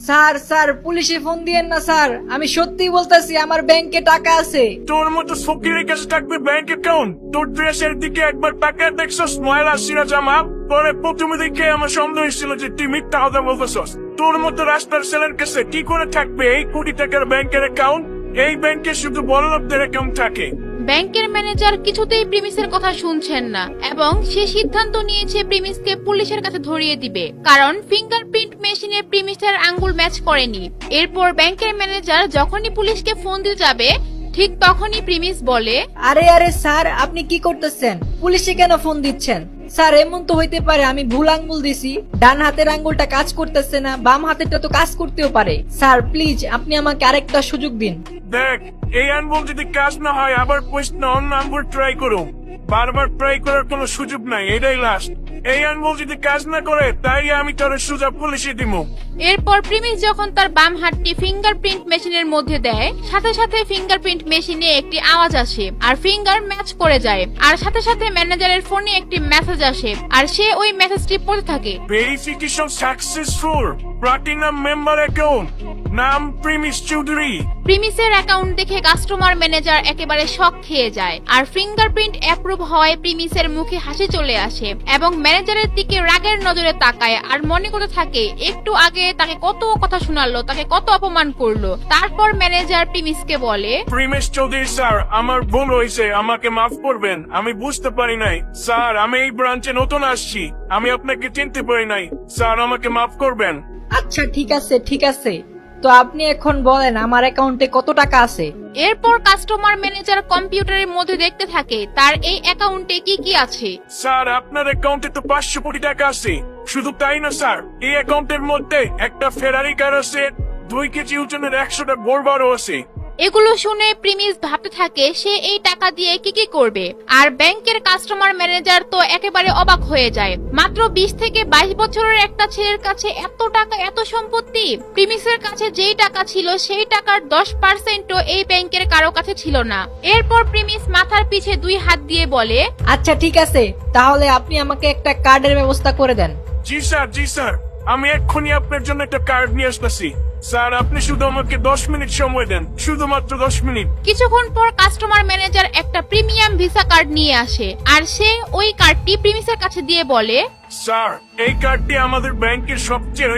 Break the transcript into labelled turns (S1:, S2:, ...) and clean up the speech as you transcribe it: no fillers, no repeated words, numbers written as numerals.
S1: Sir sir পুলিশে phone দিয়েন না স্যার, আমি সত্যি বলতেছি আমার ব্যাংকে টাকা আছে।
S2: তোর মতো ফকিরের কাছে থাকবে ব্যাংক অ্যাকাউন্ট? তোর ড্রেসের দিকে একবার তাকায় দেখছস ময়লা সিরা জামা পরে প্রথমে দেখে আমার সন্দেহ হয়েছিল যে তুই মিথ্যা কথা বলতেছস। তোর মতো রাস্তার ছেলের কাছে কি করে থাকবে এই কোটি টাকার ব্যাংকের অ্যাকাউন্ট? এই ব্যাংকে শুধু বড়লোকদের অ্যাকাউন্ট থাকে।
S3: ব্যাংকের ম্যানেজার কিছুতেই প্রিমিসের কথা শুনছেন না এবং সে সিদ্ধান্ত নিয়েছে প্রিমিসকে পুলিশের কাছে ধরিয়ে দিবে, কারণ ফিঙ্গারপ্রিন্ট মেশিনে প্রিমিসের আঙ্গুল ম্যাচ করেনি। এরপর ব্যাংকের ম্যানেজার যখনই পুলিশকে ফোন দিতে যাবে ঠিক তখনই প্রিমিস বলে,
S1: আরে আরে স্যার আপনি কি করতেছেন? পুলিশে কেন ফোন দিচ্ছেন? স্যার এমন তো হইতে পারে আমি ভুল আঙ্গুল দিছি, ডান হাতের আঙ্গুলটা কাজ করতেছে না, বাম হাতেরটা তো কাজ করতেও পারে। স্যার প্লিজ আপনি আমাকে আরেকটা সুযোগ দিন।
S2: দেখ, এই আঙ্গুল যদি কাজ না হয় আবার কোয়েশ্চন অন্য আঙ্গুল ট্রাই করো। বারবার ট্রাই করার কোনো সুযোগ নাই, এটাই লাস্ট। এই আঙ্গুল যদি কাজ না করে তাই আমি তোর সুযোগ পুলিশে দিব।
S3: এরপর প্রিমিস যখন তার বাম হাতটি ফিঙ্গারপ্রিন্ট মেশিনের মধ্যে দেয় সাথে সাথে ফিঙ্গারপ্রিন্ট মেশিনে একটি আওয়াজ আসে আর ফিঙ্গার ম্যাচ করে যায়, আর সাথে সাথে ম্যানেজারের ফোনে একটি মেসেজ আসে আর সে ওই মেসেজটি পড়তে থাকে।
S2: Verification successful, platinum member account, নাম প্রিমিস চৌধুরী।
S3: প্রিমিসের অ্যাকাউন্ট দেখে কাস্টমার ম্যানেজার একেবারে শক খেয়ে যায় আর ফিঙ্গারপ্রিন্ট অ্যাপ্রুভ হওয়ায় প্রিমিসের মুখে হাসি চলে আসে এবং ম্যানেজারের দিকে রাগের নজরে তাকায় আর মনে করতে থাকে একটু আগে তাকে কত কথা শোনালো, তাকে কত অপমান করলো। তারপর ম্যানেজার প্রিমিসকে বলে,
S2: প্রিমিস চৌধুরী স্যার, আমার ভুল হয়েছে, আমাকে মাফ করবেন, আমি বুঝতে পারি নাই। স্যার আমি এই ব্রাঞ্চে নতুন আসছি, আমি আপনাকে চিনতে পারি নাই, স্যার আমাকে মাফ করবেন।
S1: আচ্ছা ঠিক আছে ঠিক আছে, তো আপনি এখন বলেন আমার অ্যাকাউন্টে কত টাকা আছে?
S3: এরপর কাস্টমার ম্যানেজার কম্পিউটারের মধ্যে দেখতে থাকে তার এই অ্যাকাউন্টে কি কি আছে।
S2: স্যার আপনার অ্যাকাউন্টে তো 500 কোটি টাকা আছে। শুধু তাই না স্যার, এই অ্যাকাউন্টের মধ্যে একটা ফেরারি কার আছে, 2 কেজি ওজনের 100টা গোলবারও আছে।
S3: এগুলো শুনে প্রিমিস ভাবতে থাকে সে এই টাকা দিয়ে কি কি করবে, আর ব্যাংকের কাস্টমার ম্যানেজার তো একেবারে অবাক হয়ে যায়। মাত্র 20 থেকে 22 বছরের একটা ছেলের কাছে এত টাকা, এত সম্পত্তি। প্রিমিসের কাছে যেই টাকা ছিল সেই টাকার 10%ও এই ব্যাংকের কারো কাছে ছিল না। এরপর প্রিমিস মাথার পিছে 2 হাত দিয়ে বলে,
S1: আচ্ছা ঠিক আছে, তাহলে আপনি আমাকে একটা কার্ডের ব্যবস্থা করে দেন।
S2: জি স্যার, জি স্যার, আমি এক্ষুনি আপনার জন্য একটা কার্ড নিয়ে আসতেছি। স্যার আপনি শুধু আমাকে 10 মিনিট সময় দেন, শুধুমাত্র 10 মিনিট।
S3: কিছুক্ষণ পর কাস্টমার ম্যানেজার একটা প্রিমিয়াম ভিসা কার্ড নিয়ে আসে আর সে ওই কার্ডটি প্রিমিসের কাছে দিয়ে বলে,
S2: স্যার এই কার্ডটি আমাদের ব্যাংকের সবচেয়ে